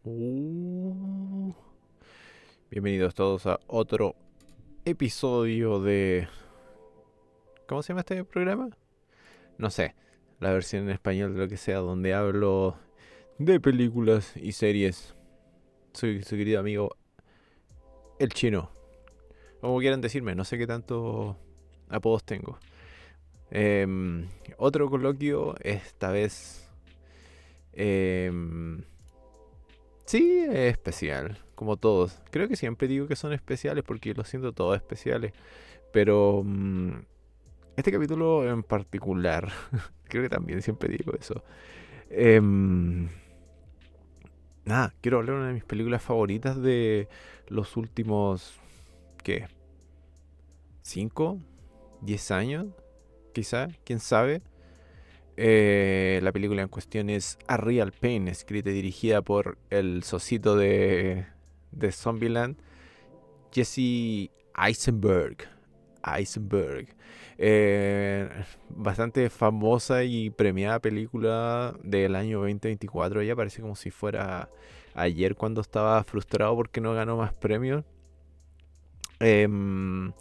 Uh, Bienvenidos todos a otro episodio de... ¿Cómo se llama este programa? No sé, la versión en español de lo que sea, donde hablo de películas y series. Soy su querido amigo El Chino. Como quieran decirme, no sé qué tanto apodos tengo. Otro coloquio, esta vez... em, sí, es especial, como todos. Creo que siempre digo que son especiales porque los siento todos especiales. Pero este capítulo en particular, creo que también siempre digo eso. Em, Nada, quiero hablar de una de mis películas favoritas de los últimos, ¿qué? ¿5? ¿10 años? Quizá, quién sabe. La película en cuestión es A Real Pain, escrita y dirigida por el socito de Zombieland, Jesse Eisenberg. Eisenberg. Bastante famosa y premiada película del año 2024. Ya parece como si fuera ayer cuando estaba frustrado porque no ganó más premios. Em,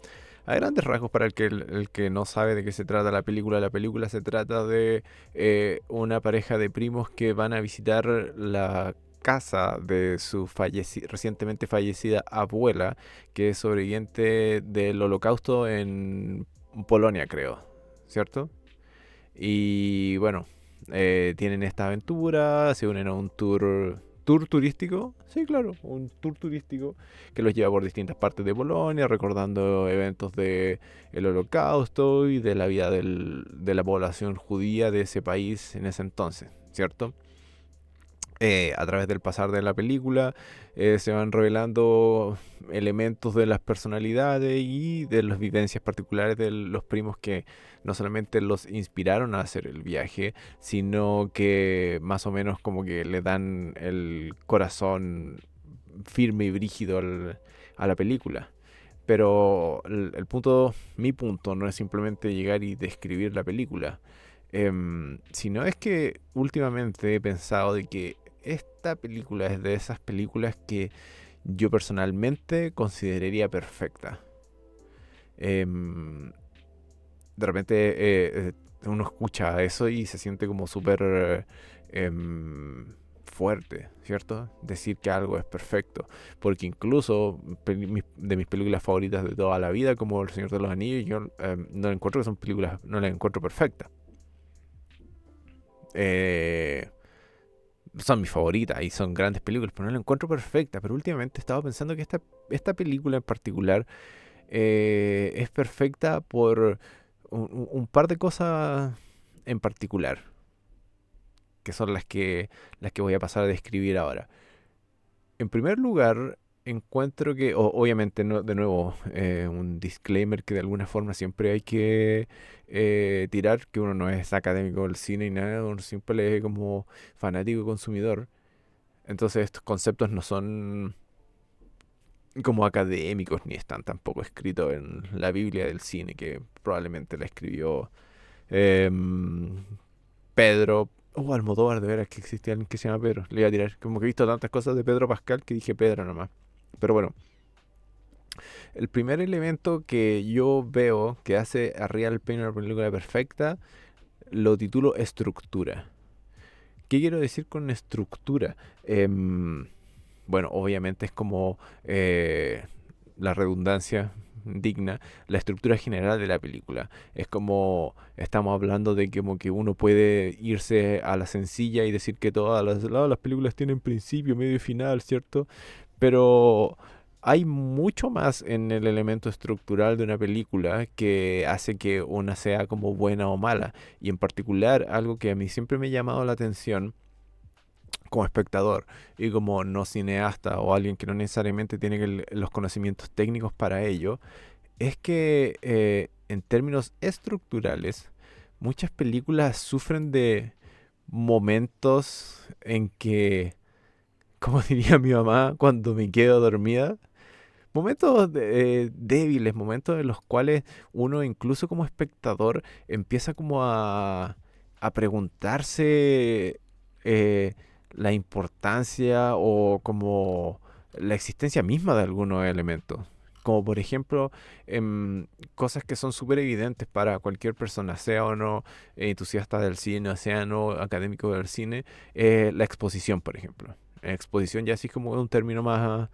a grandes rasgos, para el que no sabe de qué se trata la película se trata de una pareja de primos que van a visitar la casa de su recientemente fallecida abuela, que es sobreviviente del holocausto en Polonia, creo, ¿cierto? Y bueno, tienen esta aventura, se unen a un tour turístico, sí, claro, un tour turístico que los lleva por distintas partes de Polonia, recordando eventos de el Holocausto y de la vida de la población judía de ese país en ese entonces, ¿cierto? A través del pasar de la película se van revelando elementos de las personalidades y de las vivencias particulares de los primos que no solamente los inspiraron a hacer el viaje, sino que más o menos como que le dan el corazón firme y brígido a la película. Pero el punto, mi punto, no es simplemente llegar y describir la película, sino es que últimamente he pensado de que esta película es de esas películas que yo personalmente consideraría perfecta. Em, de repente uno escucha eso y se siente como súper fuerte, ¿cierto? Decir que algo es perfecto. Porque incluso de mis películas favoritas de toda la vida, como El Señor de los Anillos, yo no encuentro que son películas, no las encuentro perfectas. Eh, Son mis favoritas y son grandes películas, pero no la encuentro perfecta. Pero últimamente he estado pensando que esta película en particular es perfecta por un par de cosas en particular, que son las que voy a pasar a describir ahora. En primer lugar, encuentro que, obviamente, de nuevo, un disclaimer que de alguna forma siempre hay que tirar, que uno no es académico del cine y nada, uno siempre es como fanático consumidor. Entonces estos conceptos no son como académicos ni están tampoco escritos en la Biblia del cine, que probablemente la escribió em, Pedro o Almodóvar, de veras que existía alguien que se llama Pedro. Le iba a tirar. Como que he visto tantas cosas de Pedro Pascal que dije Pedro nomás. Pero bueno, el primer elemento que yo veo que hace a Real Pain una película perfecta lo titulo estructura. ¿Qué quiero decir con estructura? Bueno, obviamente es como la redundancia digna, la estructura general de la película. Es como estamos hablando de que como que uno puede irse a la sencilla y decir que todas las películas tienen principio, medio y final, ¿cierto? Pero hay mucho más en el elemento estructural de una película que hace que una sea como buena o mala. Y en particular, algo que a mí siempre me ha llamado la atención como espectador y como no cineasta o alguien que no necesariamente tiene los conocimientos técnicos para ello, es que en términos estructurales, muchas películas sufren de momentos en que, como diría mi mamá, cuando me quedo dormida, momentos débiles, momentos en los cuales uno incluso como espectador empieza como a preguntarse eh, la importancia o como la existencia misma de algunos elementos. Como por ejemplo, cosas que son súper evidentes para cualquier persona, sea o no entusiasta del cine, sea o no académico del cine, la exposición, por ejemplo. Exposición ya así como un término más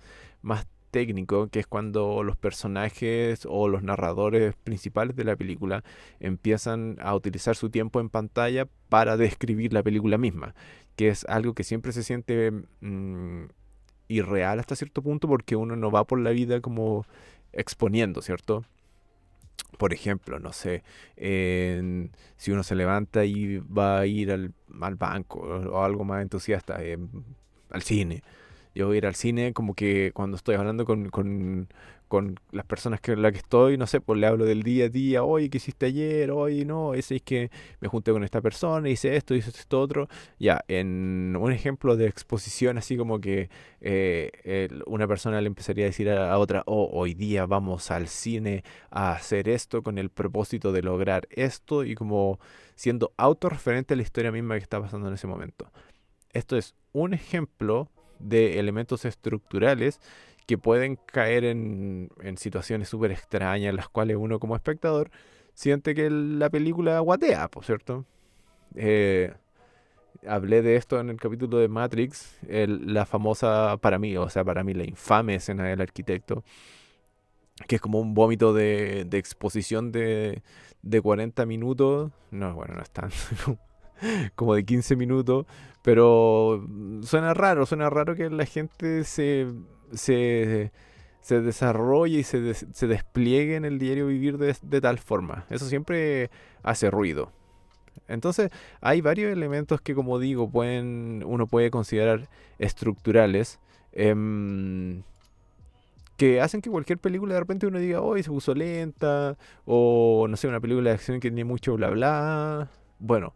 técnico, que es cuando los personajes o los narradores principales de la película empiezan a utilizar su tiempo en pantalla para describir la película misma, que es algo que siempre se siente irreal hasta cierto punto porque uno no va por la vida como exponiendo, ¿cierto? Por ejemplo, no sé, si uno se levanta y va a ir al banco o algo más entusiasta, al cine. Yo voy a ir al cine como que cuando estoy hablando con las personas con las que estoy, no sé, pues le hablo del día a día, oye, ¿qué hiciste ayer? Oye, no, ese es que me junté con esta persona, hice esto otro. Ya, en un ejemplo de exposición, así como que una persona le empezaría a decir a otra, oh, hoy día vamos al cine a hacer esto con el propósito de lograr esto y como siendo autorreferente a la historia misma que está pasando en ese momento. Esto es un ejemplo de elementos estructurales que pueden caer en situaciones súper extrañas en las cuales uno como espectador siente que la película guatea, por cierto. Eh, Hablé de esto en el capítulo de Matrix, la famosa, para mí, o sea, para mí la infame escena del arquitecto, que es como un vómito de exposición de 40 minutos. No, bueno, no es tanto, como de 15 minutos, pero suena raro que la gente se, se desarrolle y se despliegue en el diario vivir de tal forma. Eso siempre hace ruido. Entonces, hay varios elementos que, como digo, uno puede considerar estructurales, em, que hacen que cualquier película de repente uno diga, hoy se puso lenta, o no sé, una película de acción que tiene mucho bla bla. Bueno,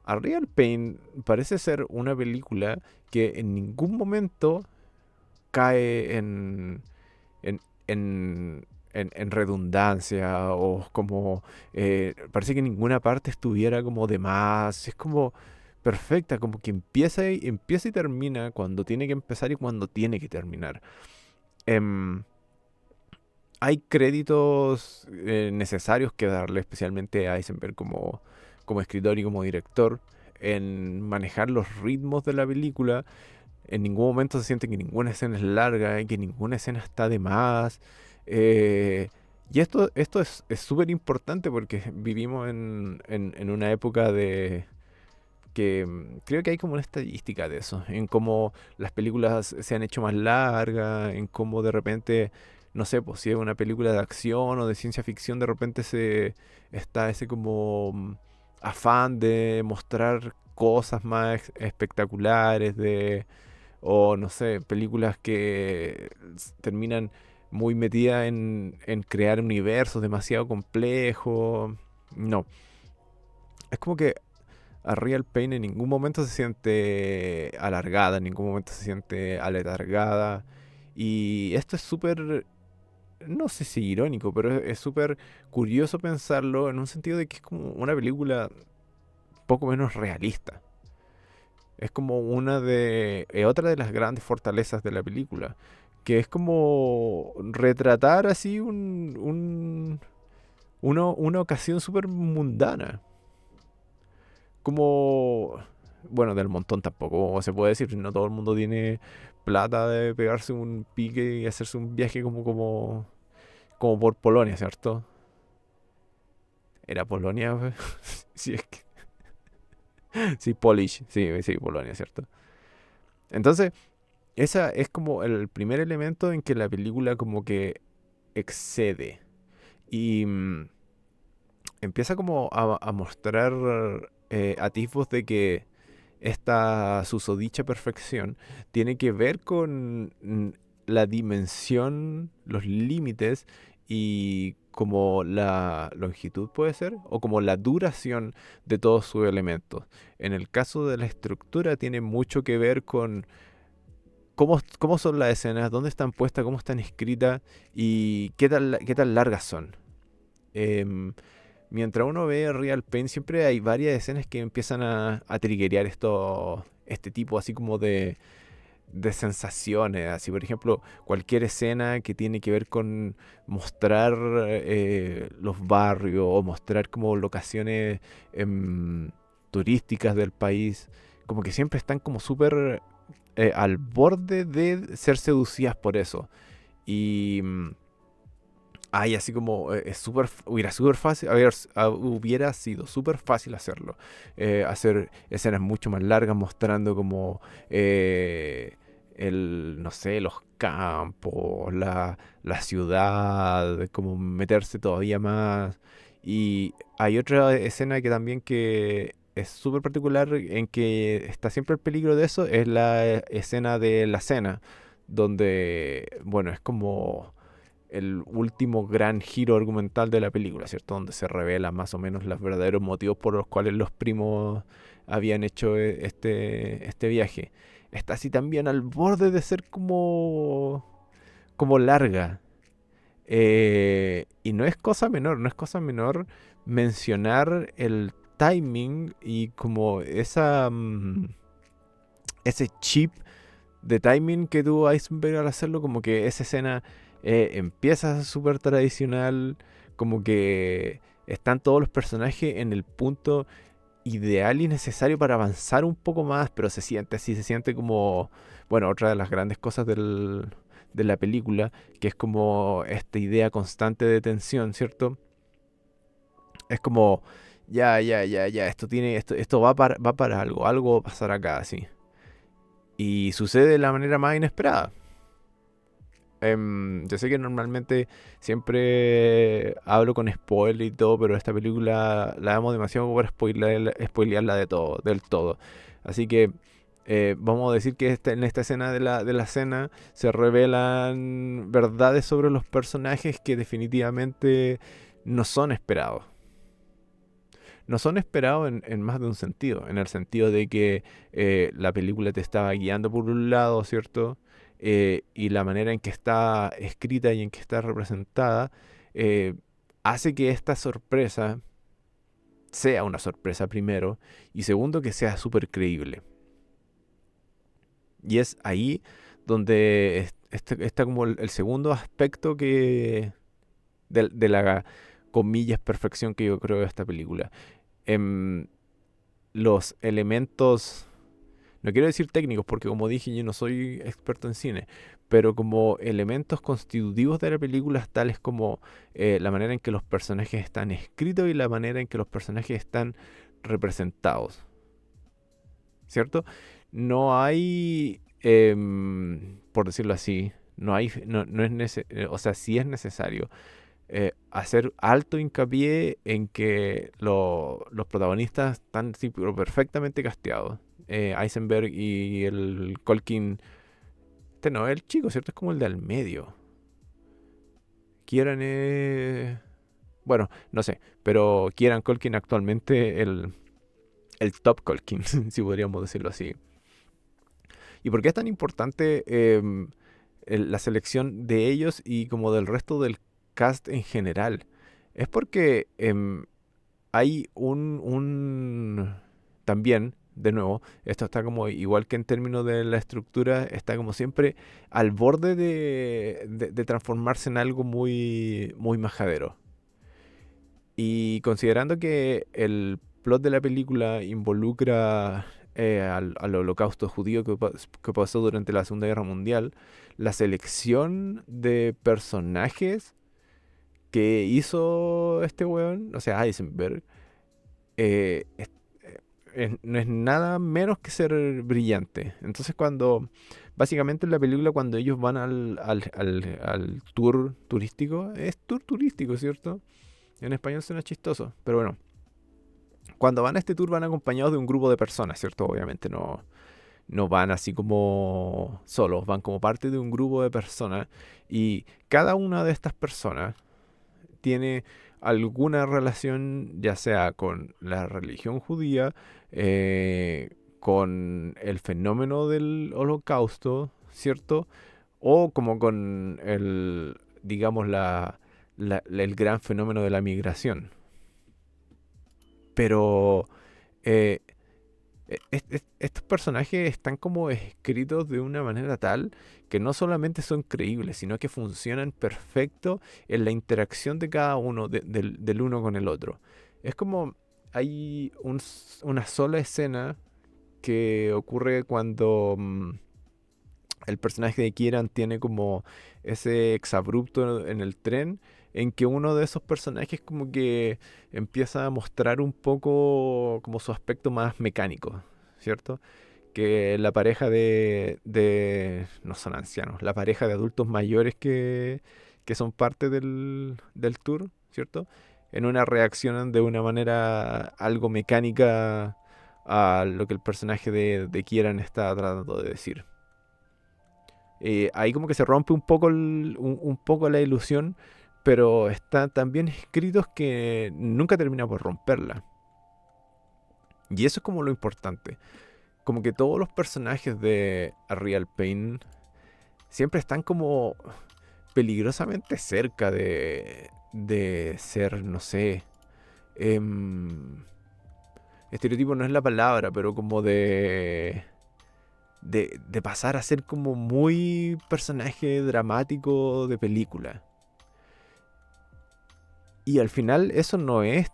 A Real Pain parece ser una película que en ningún momento cae en, en redundancia o como parece que en ninguna parte estuviera como de más. Es como perfecta, como que empieza y termina cuando tiene que empezar y cuando tiene que terminar. Em, Hay créditos necesarios que darle, especialmente a Eisenberg como escritor y como director, en manejar los ritmos de la película. En ningún momento se siente que ninguna escena es larga y que ninguna escena está de más. Eh, y esto es súper importante porque vivimos en una época de que creo que hay como una estadística de eso, en cómo las películas se han hecho más largas, en cómo de repente, no sé, pues si es una película de acción o de ciencia ficción, de repente está ese como afán de mostrar cosas más espectaculares, o no sé, películas que terminan muy metidas en crear universos demasiado complejos. No, es como que a Real Pain en ningún momento se siente alargada, en ningún momento se siente aletargada. Y esto es súper, no sé si irónico, pero es súper curioso pensarlo en un sentido de que es como una película poco menos realista. Es como otra de las grandes fortalezas de la película, que es como retratar así una ocasión súper mundana. Como, bueno, del montón tampoco se puede decir, no todo el mundo tiene plata de pegarse un pique y hacerse un viaje como por Polonia, ¿cierto? ¿Era Polonia? Sí, es que, sí, Polish, sí, sí, Polonia, ¿cierto? Entonces, esa es como el primer elemento en que la película como que excede y empieza como a mostrar atisbos de que esta susodicha perfección tiene que ver con la dimensión, los límites y como la longitud puede ser, o como la duración de todos sus elementos. En el caso de la estructura tiene mucho que ver con cómo son las escenas, dónde están puestas, cómo están escritas y qué tan largas son. Em, Mientras uno ve Real Pain, siempre hay varias escenas que empiezan a triggerear este tipo así como de sensaciones, así por ejemplo, cualquier escena que tiene que ver con mostrar los barrios o mostrar como locaciones em, turísticas del país, como que siempre están como súper al borde de ser seducidas por eso. Y ay, así como es súper, hubiera súper fácil, hubiera sido súper fácil hacerlo. Hacer escenas mucho más largas mostrando como no sé, los campos, la ciudad, como meterse todavía más. Y hay otra escena que también que es súper particular en que está siempre el peligro de eso, es la escena de la cena, donde, bueno, es como el último gran giro argumental de la película, ¿cierto? Donde se revela más o menos los verdaderos motivos por los cuales los primos habían hecho este viaje. Está así también al borde de ser como larga. Y no es cosa menor, no es cosa menor mencionar el timing y como ese chip de timing que tuvo Eisenberg al hacerlo, como que esa escena empieza súper tradicional, como que están todos los personajes en el punto ideal y necesario para avanzar un poco más, pero se siente así, se siente como, bueno, otra de las grandes cosas de la película, que es como esta idea constante de tensión, ¿cierto? Es como, ya, esto va para algo va a pasar acá, así. Y sucede de la manera más inesperada. Yo sé que normalmente siempre hablo con spoiler y todo, pero esta película la damos demasiado para spoilearla del todo. Así que vamos a decir que en esta escena de la cena se revelan verdades sobre los personajes que definitivamente no son esperados. No son esperados en más de un sentido, en el sentido de que la película te estaba guiando por un lado, ¿cierto? Y la manera en que está escrita y en que está representada eh, hace que esta sorpresa sea una sorpresa primero y segundo que sea súper creíble. Y es ahí donde está como el segundo aspecto de la comillas perfección que yo creo de esta película. Em, los elementos, no quiero decir técnicos, porque como dije, yo no soy experto en cine, pero como elementos constitutivos de la película, tales como la manera en que los personajes están escritos y la manera en que los personajes están representados, ¿cierto? No hay, por decirlo así, no es o sea, sí es necesario hacer alto hincapié en que los protagonistas están sí, pero perfectamente casteados. Eisenberg y el Colkin, este no es el chico, ¿cierto? Es como el de al medio. Kieran bueno, no sé, pero Kieran Colkin actualmente el top Colkin, si podríamos decirlo así. ¿Y por qué es tan importante la selección de ellos y como del resto del cast en general? Es porque hay también, de nuevo, esto está como igual que en términos de la estructura, está como siempre al borde de transformarse en algo muy, muy majadero. Y considerando que el plot de la película involucra al holocausto judío que pasó durante la Segunda Guerra Mundial, la selección de personajes que hizo este weón, o sea, Heisenberg, no es nada menos que ser brillante. Entonces básicamente en la película cuando ellos van al tour turístico, es tour turístico, ¿cierto? En español suena chistoso, pero bueno, cuando van a este tour van acompañados de un grupo de personas, ¿cierto? Obviamente no van así como solos, van como parte de un grupo de personas y cada una de estas personas tiene alguna relación, ya sea con la religión judía, con el fenómeno del holocausto, ¿cierto? O como con digamos, el gran fenómeno de la migración. Pero eh, Estos personajes están como escritos de una manera tal que no solamente son creíbles, sino que funcionan perfecto en la interacción de cada uno, del uno con el otro. Es como hay una sola escena que ocurre cuando el personaje de Kieran tiene como ese exabrupto en el tren, en que uno de esos personajes como que empieza a mostrar un poco como su aspecto más mecánico, ¿cierto? Que la pareja no son ancianos, la pareja de adultos mayores que son parte del tour, ¿cierto? En una reaccionan de una manera algo mecánica a lo que el personaje de Kieran está tratando de decir. Ahí como que se rompe un poco, un poco la ilusión, pero están tan bien escritos que nunca termina por romperla. Y eso es como lo importante. Como que todos los personajes de A Real Pain siempre están como peligrosamente cerca de ser, no sé, em, estereotipo no es la palabra, pero como de pasar a ser como muy personaje dramático de película. Y al final eso no es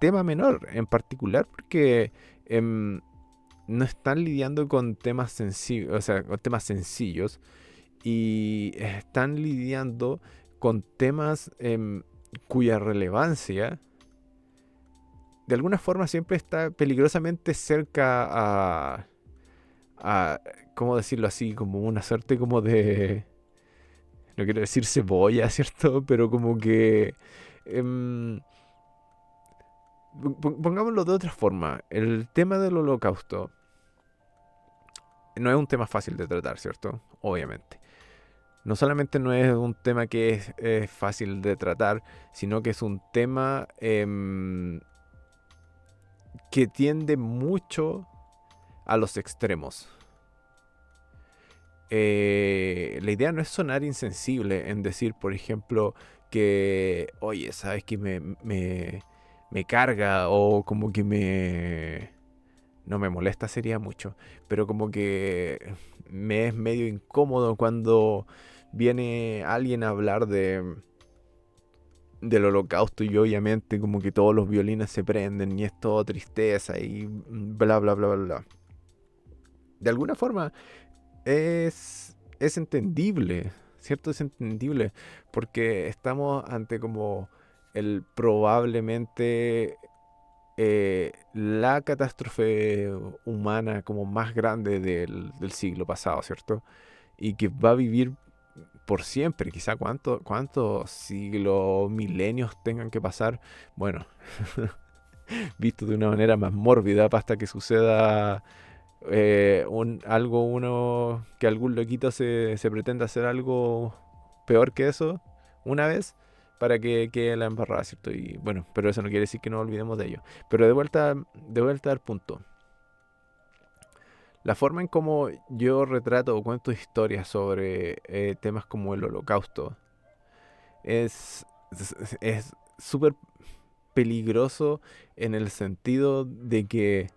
tema menor, en particular porque no están lidiando con temas sencillos, o sea, con temas sencillos, y están lidiando con temas cuya relevancia de alguna forma siempre está peligrosamente cerca a, ¿cómo decirlo así? Como una suerte como de, no quiero decir cebolla, ¿cierto? Pero como que... em, pongámoslo de otra forma. El tema del holocausto no es un tema fácil de tratar, ¿cierto? Obviamente. No solamente no es un tema que es fácil de tratar, sino que es un tema que tiende mucho a los extremos. La idea no es sonar insensible en decir, por ejemplo, que, oye, ¿sabes que me carga o como que no me molesta sería mucho, pero como que me es medio incómodo cuando viene alguien a hablar del holocausto y obviamente como que todos los violines se prenden y es todo tristeza y bla bla bla bla bla. De alguna forma es entendible, ¿cierto? Es entendible porque estamos ante como el probablemente la catástrofe humana como más grande del siglo pasado, ¿cierto? Y que va a vivir por siempre, quizá cuántos siglos, milenios tengan que pasar, bueno, visto de una manera más mórbida hasta que suceda que algún loquito se pretenda hacer algo peor que eso una vez para que quede la embarrada, ¿cierto? Y bueno, pero eso no quiere decir que no olvidemos de ello. Pero de vuelta al punto. La forma en cómo yo retrato o cuento historias sobre temas como el holocausto es súper peligroso en el sentido de que,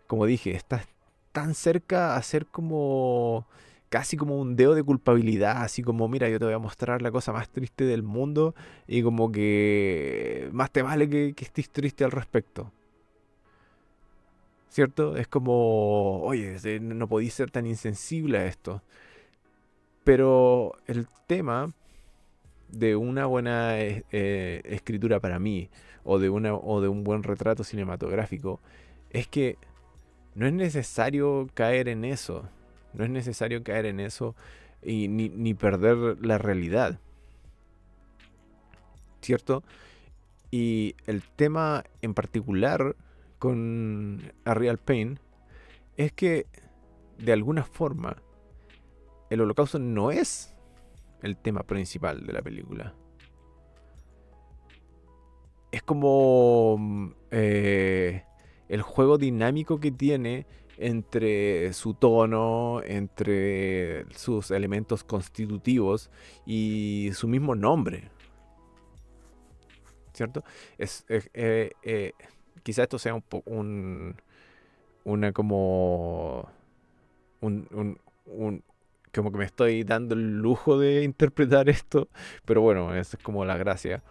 como dije, estás tan cerca a ser como casi como un dedo de culpabilidad, así como, mira, yo te voy a mostrar la cosa más triste del mundo y como que más te vale que estés triste al respecto. ¿Cierto? Es como, oye, no podéis ser tan insensible a esto. Pero el tema de una buena escritura para mí, o de un buen retrato cinematográfico, es que no es necesario caer en eso. No es necesario caer en eso y ni perder la realidad, ¿cierto? Y el tema en particular con A Real Pain es que de alguna forma el holocausto no es el tema principal de la película. Es como el juego dinámico que tiene entre su tono, entre sus elementos constitutivos y su mismo nombre, ¿cierto? Es, quizá esto sea una como un, un- un- como que me estoy dando el lujo de interpretar esto, pero bueno, esa es como la gracia.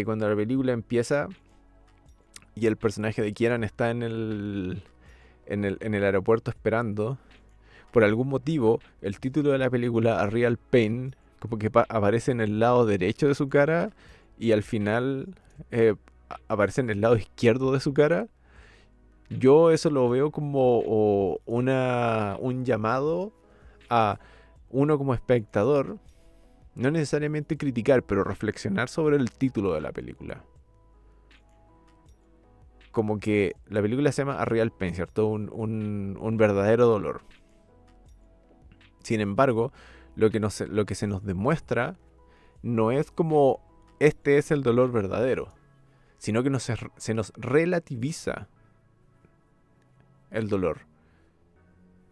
Cuando la película empieza y el personaje de Kieran está en el aeropuerto esperando, por algún motivo, el título de la película, A Real Pain, como que aparece en el lado derecho de su cara y al final aparece en el lado izquierdo de su cara. Yo eso lo veo como un llamado a uno como espectador, no necesariamente criticar, pero reflexionar sobre el título de la película. Como que la película se llama A Real Pain, ¿cierto? Un verdadero dolor. Sin embargo, lo que se nos demuestra no es como este es el dolor verdadero, sino que se nos relativiza el dolor.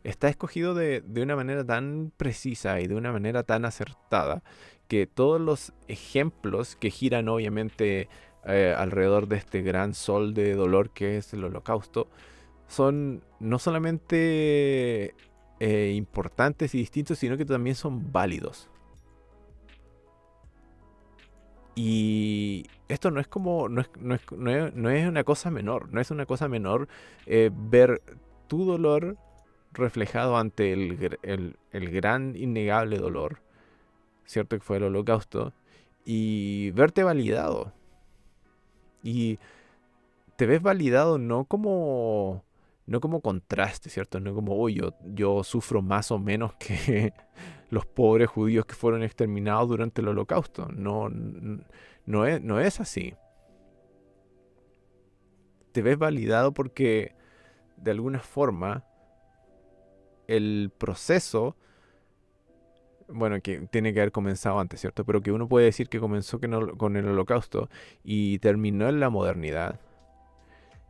Está escogido de una manera tan precisa y de una manera tan acertada que todos los ejemplos que giran obviamente alrededor de este gran sol de dolor que es el holocausto son no solamente importantes y distintos, sino que también son válidos. Y esto no es como, no es una cosa menor, no es una cosa menor ver tu dolor reflejado ante el gran innegable dolor, ¿cierto? Que fue el holocausto, y verte validado. Y te ves validado no como contraste, ¿cierto? No como, uy, yo sufro más o menos que los pobres judíos que fueron exterminados durante el holocausto. No, no es así. Te ves validado porque de alguna forma el proceso, bueno, que tiene que haber comenzado antes, ¿cierto? Pero que uno puede decir que comenzó con el holocausto y terminó en la modernidad.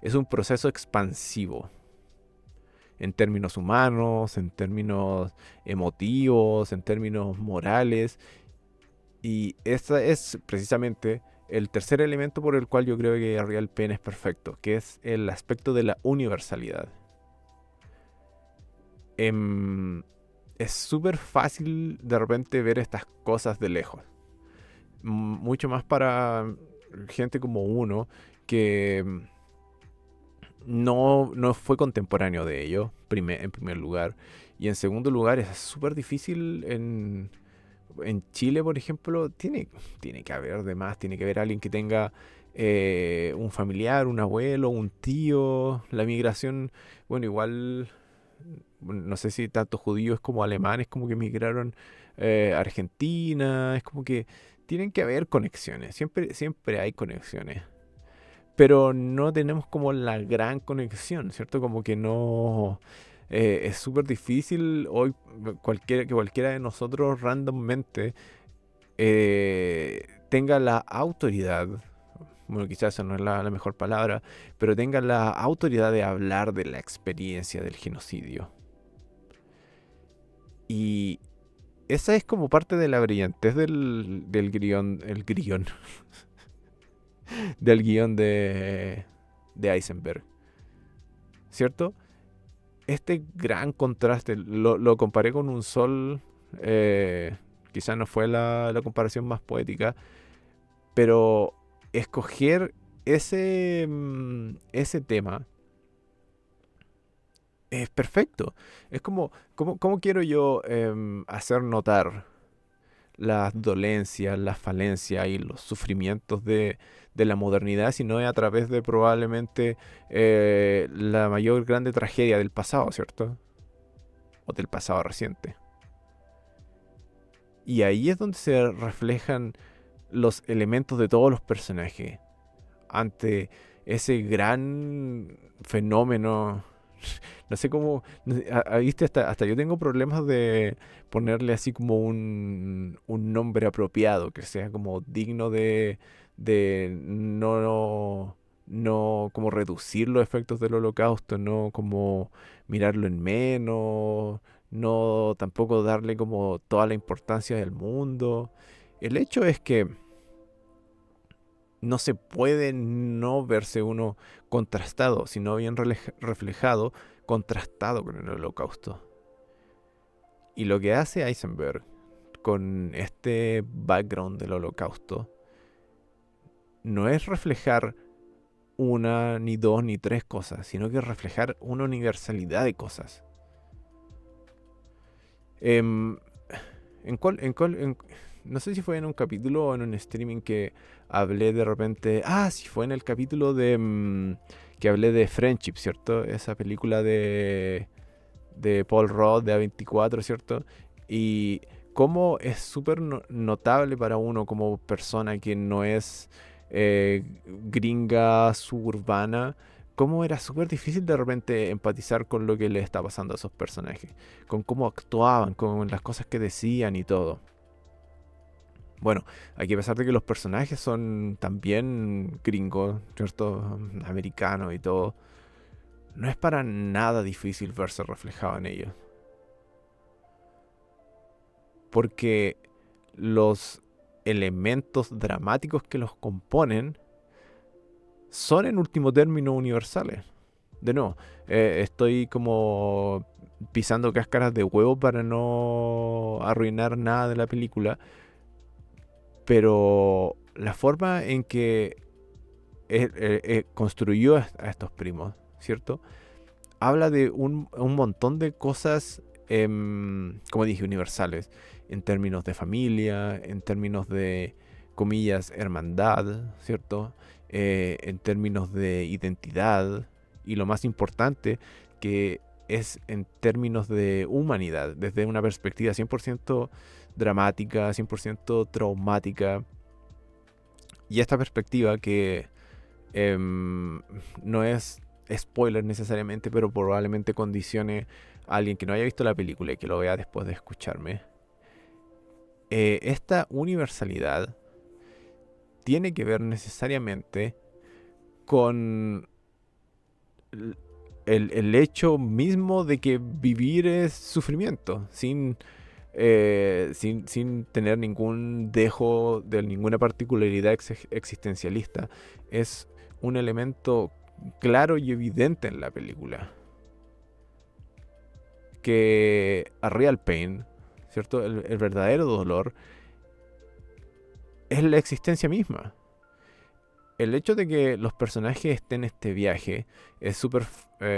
Es un proceso expansivo en términos humanos, en términos emotivos, en términos morales. Y ese es precisamente el tercer elemento por el cual yo creo que Real Pen es perfecto, que es el aspecto de la universalidad. Em, es súper fácil de repente ver estas cosas de lejos. Mucho más para gente como uno que no fue contemporáneo de ello, en primer lugar. Y en segundo lugar, es súper difícil en Chile, por ejemplo, tiene que haber de más, tiene que haber alguien que tenga un familiar, un abuelo, un tío. La migración, bueno, igual, no sé si tanto judíos como alemanes como que migraron a Argentina. Es como que tienen que haber conexiones, siempre hay conexiones. Pero no tenemos como la gran conexión, ¿cierto? Como que no... es súper difícil hoy que cualquiera de nosotros randommente tenga la autoridad, bueno, quizás esa no es la mejor palabra, pero tenga la autoridad de hablar de la experiencia del genocidio. Y esa es como parte de la brillantez del guión, del guión de Eisenberg, ¿cierto? Este gran contraste, lo comparé con un sol, quizás no fue la comparación más poética, pero escoger ese tema es perfecto. Es como, ¿cómo quiero yo hacer notar las dolencias, las falencias y los sufrimientos de la modernidad si no es a través de probablemente la mayor grande tragedia del pasado, ¿cierto? O del pasado reciente. Y ahí es donde se reflejan los elementos de todos los personajes ante ese gran fenómeno. No sé cómo, no sé, viste, hasta yo tengo problemas de ponerle así como un nombre apropiado, que sea como digno de no como reducir los efectos del holocausto, no como mirarlo en menos, no tampoco darle como toda la importancia del mundo. El hecho es que no se puede no verse uno contrastado, sino bien reflejado, contrastado con el Holocausto. Y lo que hace Eisenberg con este background del Holocausto no es reflejar una, ni dos, ni tres cosas, sino que reflejar una universalidad de cosas. Em, no sé si fue en un capítulo o en un streaming que hablé de repente. Ah, sí, fue en el capítulo que hablé de Friendship, ¿cierto? Esa película de Paul Rudd de A24, ¿cierto? Y cómo es súper notable para uno como persona que no es gringa suburbana, cómo era súper difícil de repente empatizar con lo que le está pasando a esos personajes, con cómo actuaban, con las cosas que decían y todo. Bueno, aquí a pesar de que los personajes son también gringos, ¿cierto? Americanos y todo, no es para nada difícil verse reflejado en ellos. Porque los elementos dramáticos que los componen son en último término universales. De nuevo, estoy como pisando cáscaras de huevo para no arruinar nada de la película, pero la forma en que construyó a estos primos, ¿cierto? Habla de un montón de cosas, como dije, universales, en términos de familia, en términos de, comillas, hermandad, ¿cierto? En términos de identidad y lo más importante, que es en términos de humanidad, desde una perspectiva 100% dramática, 100% traumática. Y esta perspectiva que no es spoiler necesariamente, pero probablemente condicione a alguien que no haya visto la película y que lo vea después de escucharme. Esta universalidad tiene que ver necesariamente con el hecho mismo de que vivir es sufrimiento, sin tener ningún dejo de ninguna particularidad existencialista. Es un elemento claro y evidente en la película. Que a real pain, ¿cierto? El verdadero dolor es la existencia misma. El hecho de que los personajes estén en este viaje es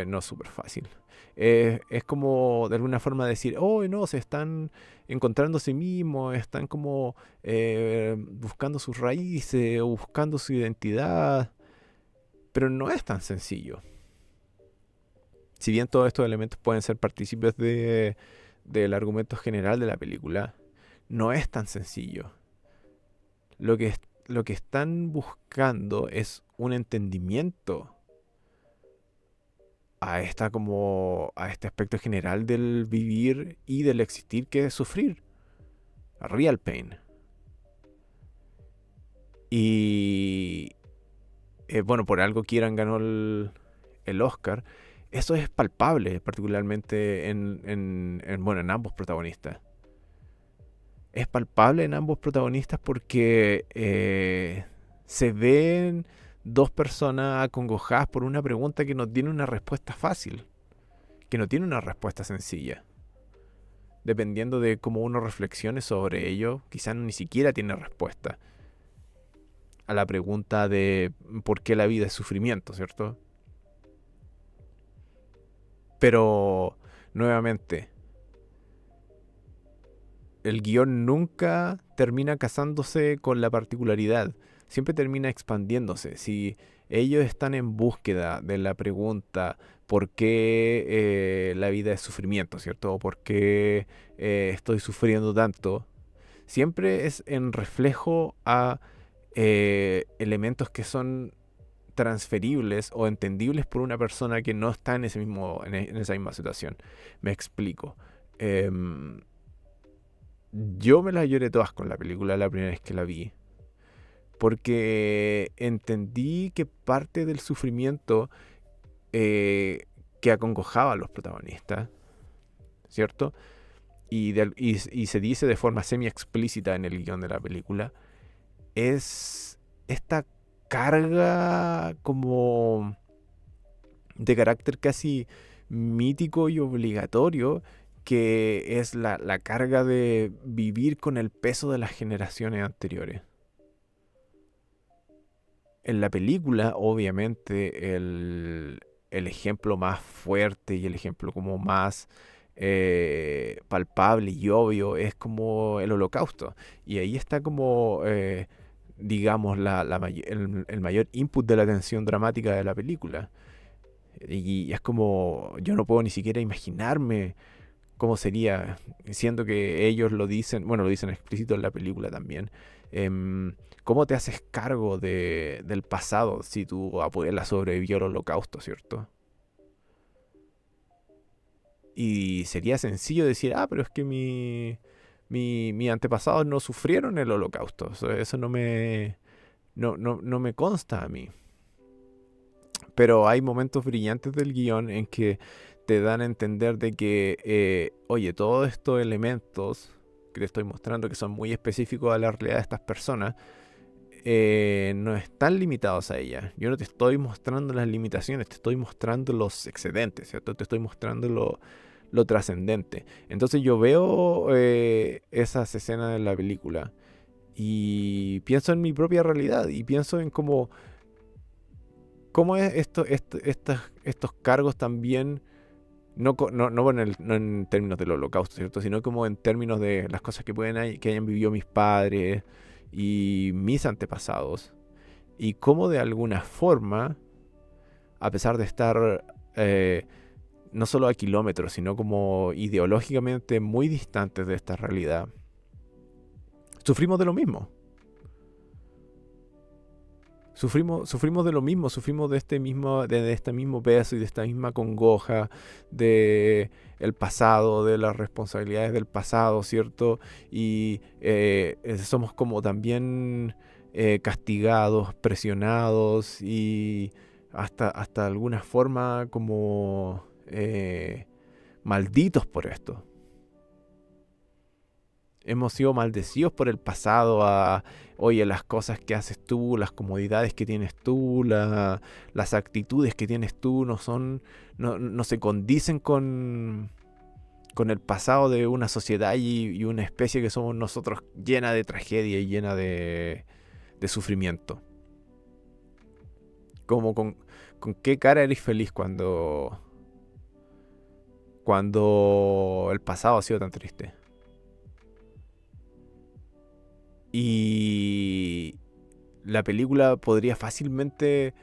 no súper fácil. Es como de alguna forma decir, oh no, se están encontrando a sí mismos, están como buscando sus raíces o buscando su identidad. Pero no es tan sencillo. Si bien todos estos elementos pueden ser partícipes del argumento general de la película, no es tan sencillo. Lo que, lo que están buscando es un entendimiento a este aspecto general del vivir y del existir, que es sufrir. A real pain. Y bueno, por algo Kieran ganó el Oscar. Eso es palpable, particularmente bueno, en ambos protagonistas. Es palpable en ambos protagonistas porque se ven dos personas acongojadas por una pregunta que no tiene una respuesta fácil, que no tiene una respuesta sencilla. Dependiendo de cómo uno reflexione sobre ello, quizás ni siquiera tiene respuesta a la pregunta de por qué la vida es sufrimiento, ¿cierto? Pero, nuevamente, el guión nunca termina casándose con la particularidad, siempre termina expandiéndose. Si ellos están en búsqueda de la pregunta por qué la vida es sufrimiento, ¿cierto? O por qué estoy sufriendo tanto, siempre es en reflejo a elementos que son transferibles o entendibles por una persona que no está en en esa misma situación. Me explico. Yo me las lloré todas con la película la primera vez que la vi. Porque entendí que parte del sufrimiento eh, que acongojaba a los protagonistas, ¿cierto? Y se dice de forma semi explícita en el guión de la película, es esta carga como de carácter casi mítico y obligatorio, que es la carga de vivir con el peso de las generaciones anteriores. En la película, obviamente, el ejemplo más fuerte y el ejemplo como más palpable y obvio es como el Holocausto. Y ahí está como, digamos, el mayor input de la tensión dramática de la película. Y es como, yo no puedo ni siquiera imaginarme cómo sería, siendo que ellos lo dicen, bueno, lo dicen explícito en la película también. em, ¿Cómo te haces cargo del pasado si tu abuela sobrevivió al holocausto, cierto? Y sería sencillo decir, ah, pero es que mis antepasados no sufrieron el holocausto. Eso no me consta a mí. Pero hay momentos brillantes del guión en que te dan a entender de que, oye, todos estos elementos que te estoy mostrando, que son muy específicos a la realidad de estas personas, no están limitados a ellas. Yo no te estoy mostrando las limitaciones, te estoy mostrando los excedentes, ¿cierto? Te estoy mostrando lo trascendente. Entonces yo veo esas escenas de la película y pienso en mi propia realidad y pienso en cómo es estos cargos también, no en términos del holocausto, ¿cierto? Sino como en términos de las cosas que hayan vivido mis padres y mis antepasados. Y cómo de alguna forma, a pesar de estar no solo a kilómetros, sino como ideológicamente muy distantes de esta realidad, sufrimos de lo mismo. Sufrimos de lo mismo, sufrimos de este mismo peso y de esta misma congoja de el pasado, de las responsabilidades del pasado, ¿cierto? Y somos como también castigados, presionados y hasta alguna forma como malditos por esto. Hemos sido maldecidos por el pasado oye, las cosas que haces tú, las comodidades que tienes tú, las actitudes que tienes tú no se condicen con el pasado de una sociedad y una especie que somos nosotros, llena de tragedia y llena de sufrimiento. Como con qué cara eres feliz cuando el pasado ha sido tan triste. Y la película podría fácilmente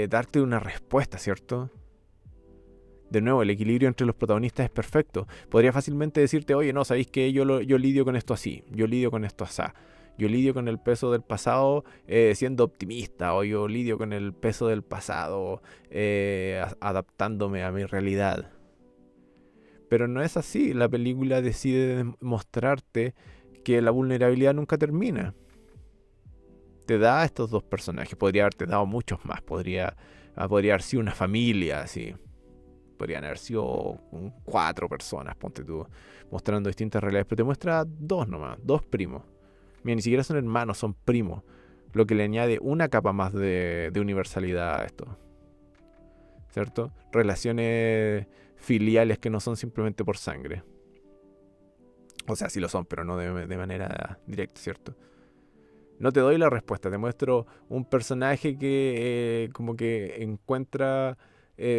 darte una respuesta, ¿cierto? De nuevo, el equilibrio entre los protagonistas es perfecto. Podría fácilmente decirte, oye, no, ¿sabéis que yo lidio con esto así? Yo lidio con esto así. Yo lidio con el peso del pasado siendo optimista, o yo lidio con el peso del pasado adaptándome a mi realidad. Pero no es así. La película decide mostrarte que la vulnerabilidad nunca termina. Te da a estos dos personajes. Podría haberte dado muchos más. Podría haber sido una familia, así. Podrían haber sido 4 personas, ponte tú, mostrando distintas realidades. Pero te muestra dos nomás, dos primos. Mira, ni siquiera son hermanos, son primos. Lo que le añade una capa más de universalidad a esto. ¿Cierto? Relaciones filiales que no son simplemente por sangre. O sea, sí lo son, pero no de manera directa, ¿cierto? No te doy la respuesta, te muestro un personaje que como que encuentra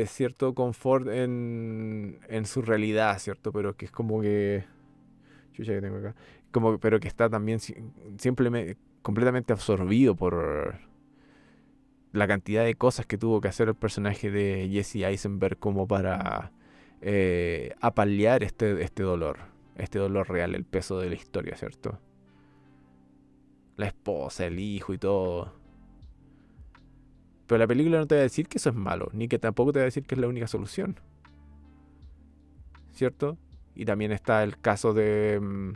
cierto confort en su realidad, ¿cierto? Pero que es como que... Chucha que tengo acá. Pero que está también simplemente completamente absorbido por la cantidad de cosas que tuvo que hacer el personaje de Jesse Eisenberg como para apalear este dolor real, el peso de la historia, ¿cierto? La esposa, el hijo y todo. Pero la película no te va a decir que eso es malo, ni que tampoco te va a decir que es la única solución, ¿cierto? Y también está el caso del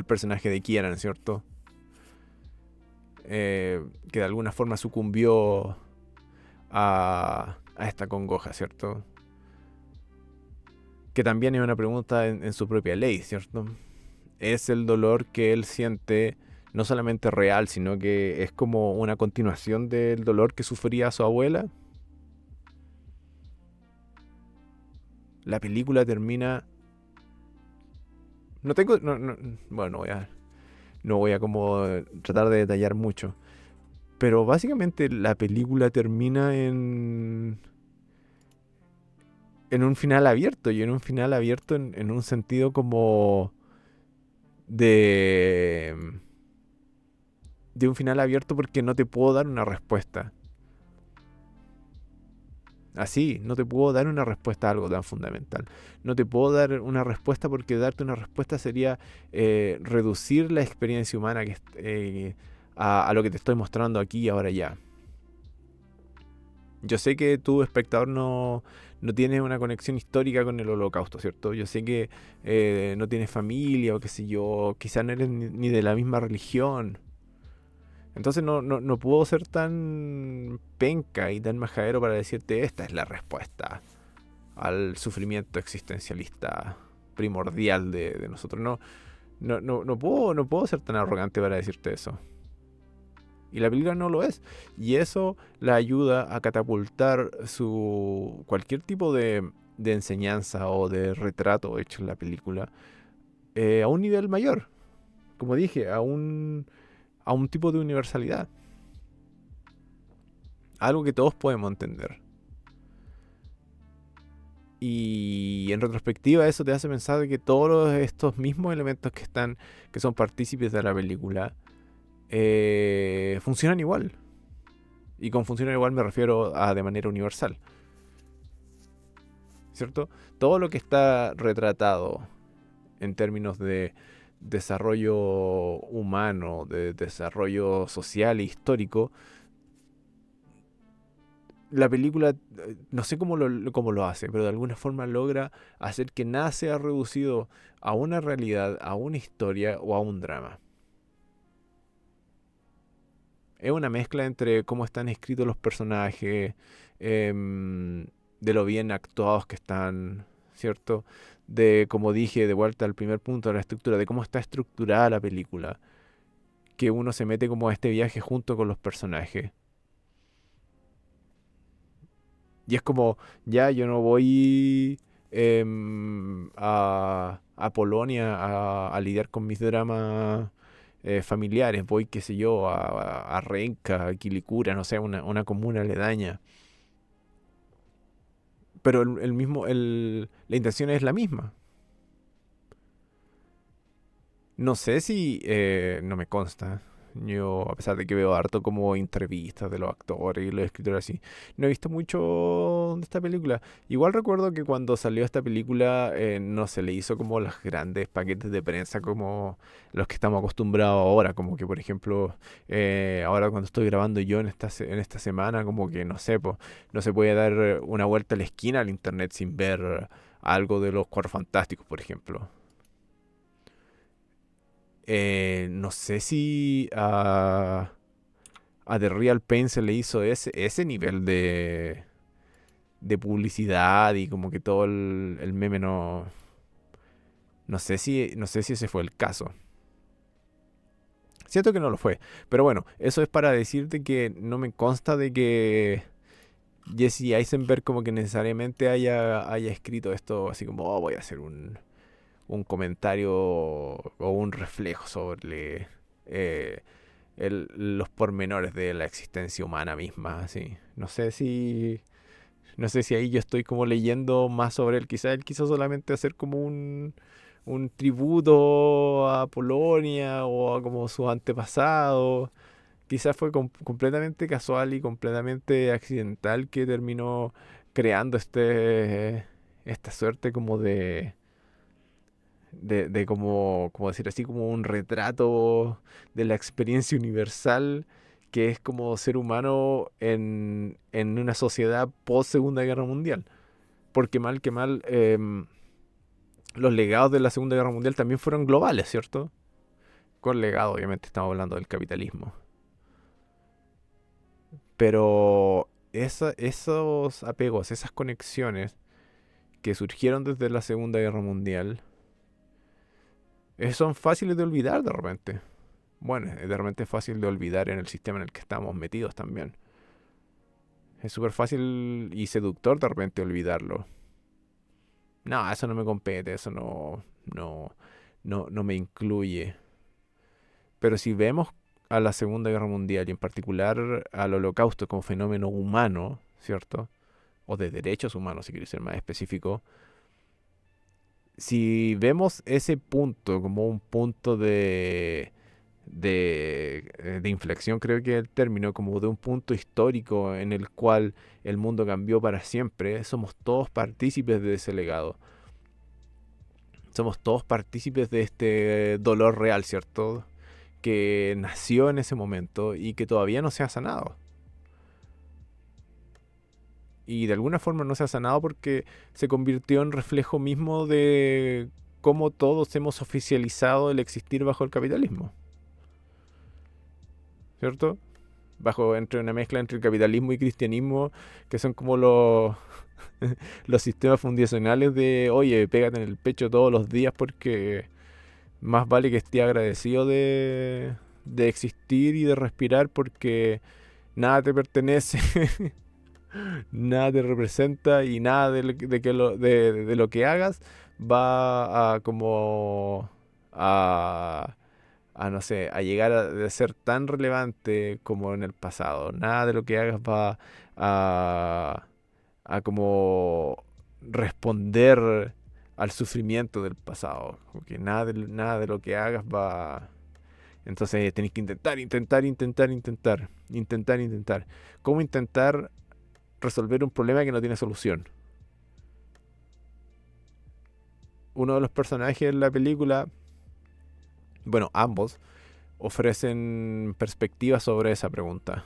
personaje de Kieran, ¿cierto? Que de alguna forma sucumbió a esta congoja, ¿cierto? Que también es una pregunta en su propia ley, ¿cierto? ¿Es el dolor que él siente no solamente real, sino que es como una continuación del dolor que sufría su abuela. La película termina... No tengo... bueno, no voy a como tratar de detallar mucho. Pero básicamente la película termina en un final abierto. Y en un final abierto en un sentido como de... De un final abierto porque no te puedo dar una respuesta. Así, no te puedo dar una respuesta a algo tan fundamental. No te puedo dar una respuesta porque darte una respuesta sería reducir la experiencia humana a lo que te estoy mostrando aquí y ahora ya. Yo sé que tu espectador no tiene una conexión histórica con el holocausto, ¿cierto? Yo sé que no tienes familia o qué sé yo, quizás no eres ni de la misma religión. Entonces no puedo ser tan penca y tan majadero para decirte esta es la respuesta al sufrimiento existencialista primordial de nosotros. No puedo ser tan arrogante para decirte eso. Y la película no lo es. Y eso la ayuda a catapultar cualquier tipo de enseñanza o de retrato hecho en la película a un nivel mayor. Como dije, a un tipo de universalidad. Algo que todos podemos entender. Y en retrospectiva eso te hace pensar de que todos estos mismos elementos que son partícipes de la película, funcionan igual. Y con funcionan igual me refiero a de manera universal. ¿Cierto? Todo lo que está retratado en términos de desarrollo humano, de desarrollo social e histórico, la película, no sé cómo lo hace, pero de alguna forma logra hacer que nada sea reducido a una realidad, a una historia o a un drama. Es una mezcla entre cómo están escritos los personajes, de lo bien actuados que están, ¿cierto? De, como dije, de vuelta al primer punto de la estructura, de cómo está estructurada la película, que uno se mete como a este viaje junto con los personajes. Y es como, ya yo no voy a Polonia a lidiar con mis dramas familiares, voy, qué sé yo, a Renca, a Quilicura, no sé, una comuna aledaña. Pero la intención es la misma. No sé si, no me consta. Yo, a pesar de que veo harto como entrevistas de los actores y los escritores así, no he visto mucho de esta película. Igual recuerdo que cuando salió esta película no se le hizo como los grandes paquetes de prensa como los que estamos acostumbrados ahora. Como que, por ejemplo, ahora cuando estoy grabando yo en esta semana, como que no sé, po, no se puede dar una vuelta a la esquina al internet sin ver algo de los Cuatro Fantásticos, por ejemplo. No sé si a The Real Pain se le hizo ese nivel de publicidad y como que todo el meme no sé si ese fue el caso. Siento que no lo fue. Pero bueno, eso es para decirte que no me consta de que Jesse Eisenberg como que necesariamente haya escrito esto así como, oh, voy a hacer un comentario o un reflejo sobre los pormenores de la existencia humana misma, así. No sé si ahí yo estoy como leyendo más sobre él. Quizá él quiso solamente hacer como un tributo a Polonia o a como sus antepasados. Quizás fue completamente casual y completamente accidental que terminó creando esta suerte como de como decir así, como un retrato de la experiencia universal que es como ser humano en una sociedad post Segunda Guerra Mundial. Porque mal que mal, los legados de la Segunda Guerra Mundial también fueron globales, ¿cierto? Con legado, obviamente, estamos hablando del capitalismo. Pero esos apegos, esas conexiones que surgieron desde la Segunda Guerra Mundial, son fáciles de olvidar de repente. bueno, de repente es fácil de olvidar en el sistema en el que estamos metidos también. Es súper fácil y seductor de repente olvidarlo. No, eso no me compete, eso no me incluye. Pero si vemos a la Segunda Guerra Mundial y en particular al Holocausto como fenómeno humano, ¿cierto? O de derechos humanos, si quieres ser más específico, si vemos ese punto como un punto de inflexión, creo que es el término, como de un punto histórico en el cual el mundo cambió para siempre, somos todos partícipes de ese legado. Somos todos partícipes de este dolor real, ¿cierto? Que nació en ese momento y que todavía no se ha sanado. Y de alguna forma no se ha sanado porque se convirtió en reflejo mismo de cómo todos hemos oficializado el existir bajo el capitalismo, ¿cierto? Bajo entre una mezcla entre el capitalismo y cristianismo, que son como los sistemas fundacionales de, oye, pégate en el pecho todos los días porque más vale que esté agradecido de existir y de respirar porque nada te pertenece, nada te representa y nada de lo que hagas va a como a no sé, a llegar a ser tan relevante como en el pasado. Nada de lo que hagas va a, a como responder al sufrimiento del pasado. Porque nada de lo que hagas va. Entonces tenés que intentar. ¿Cómo intentar resolver un problema que no tiene solución? Uno de los personajes en la película, bueno, ambos, ofrecen perspectivas sobre esa pregunta.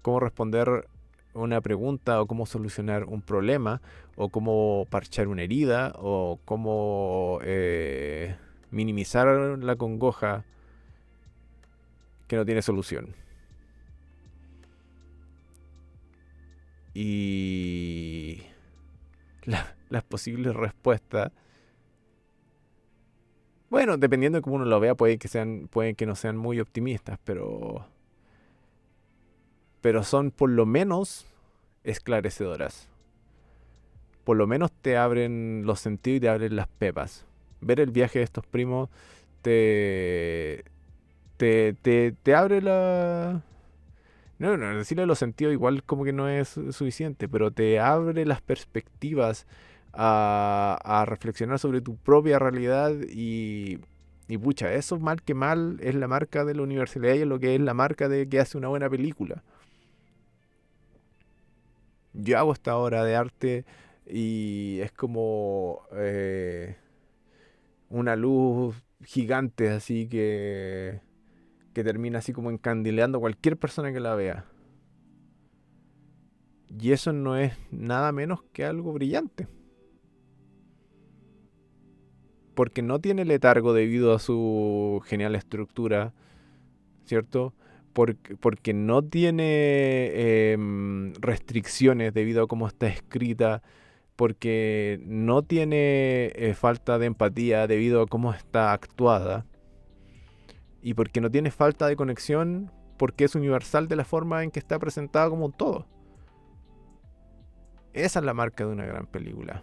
Cómo responder una pregunta o cómo solucionar un problema o cómo parchar una herida o cómo minimizar la congoja que no tiene solución. Y las posibles respuestas, bueno, dependiendo de cómo uno lo vea, pueden que no sean muy optimistas, pero son por lo menos esclarecedoras. Por lo menos te abren los sentidos y te abren las pepas. Ver el viaje de estos primos te, te abre la... No, decirle los sentidos igual como que no es suficiente, pero te abre las perspectivas a reflexionar sobre tu propia realidad y pucha, eso mal que mal es la marca de la universalidad y es lo que es la marca de que hace una buena película. Yo hago esta obra de arte y es como una luz gigante así que termina así como encandileando a cualquier persona que la vea. Y eso no es nada menos que algo brillante. Porque no tiene letargo debido a su genial estructura, ¿cierto? Porque no tiene restricciones debido a cómo está escrita, porque no tiene falta de empatía debido a cómo está actuada, y porque no tiene falta de conexión porque es universal de la forma en que está presentada como un todo. Esa es la marca de una gran película.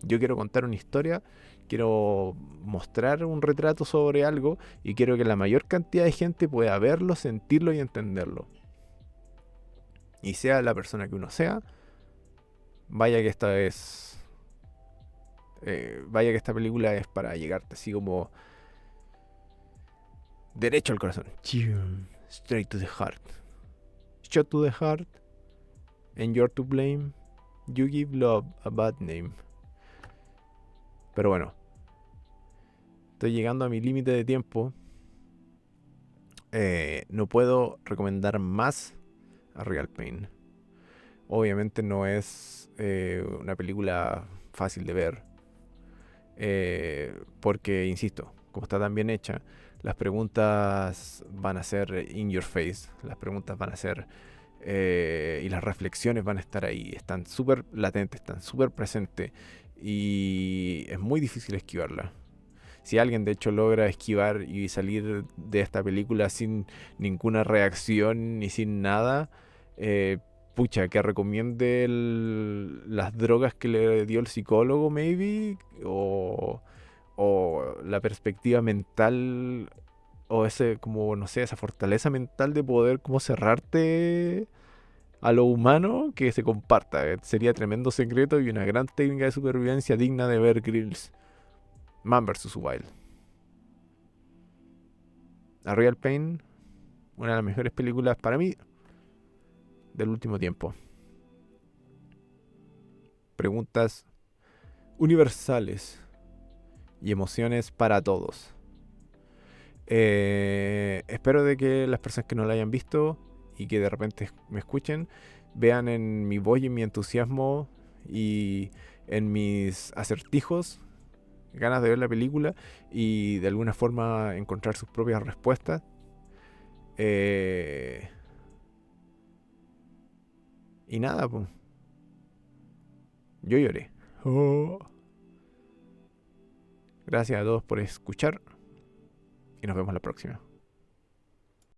Yo quiero contar una historia, quiero mostrar un retrato sobre algo y quiero que la mayor cantidad de gente pueda verlo, sentirlo y entenderlo. Y sea la persona que uno sea, vaya que esta es... vaya que esta película es para llegarte así como derecho al corazón. Straight to the heart. Shot to the heart. And you're to blame. You give love a bad name. Pero bueno, estoy llegando a mi límite de tiempo. No puedo recomendar más a Real Pain. Obviamente no es una película fácil de ver. Porque, insisto, como está tan bien hecha, las preguntas van a ser in your face. Las preguntas van a ser... y las reflexiones van a estar ahí. Están súper latentes, están súper presentes. Y es muy difícil esquivarlas. Si alguien de hecho logra esquivar y salir de esta película sin ninguna reacción ni sin nada, eh, pucha, que recomiende las drogas que le dio el psicólogo, maybe, o la perspectiva mental, o ese, como, no sé, esa fortaleza mental de poder como cerrarte a lo humano, que se comparta. Sería tremendo secreto y una gran técnica de supervivencia digna de ver Grylls. Man vs. Wild. A Real Pain, una de las mejores películas para mí del último tiempo. Preguntas universales y emociones para todos. Espero de que las personas que no la hayan visto y que de repente me escuchen, vean en mi voz y en mi entusiasmo y en mis acertijos ganas de ver la película y de alguna forma encontrar sus propias respuestas. Eh, y nada, pues, yo lloré. Oh. Gracias a todos por escuchar y nos vemos la próxima.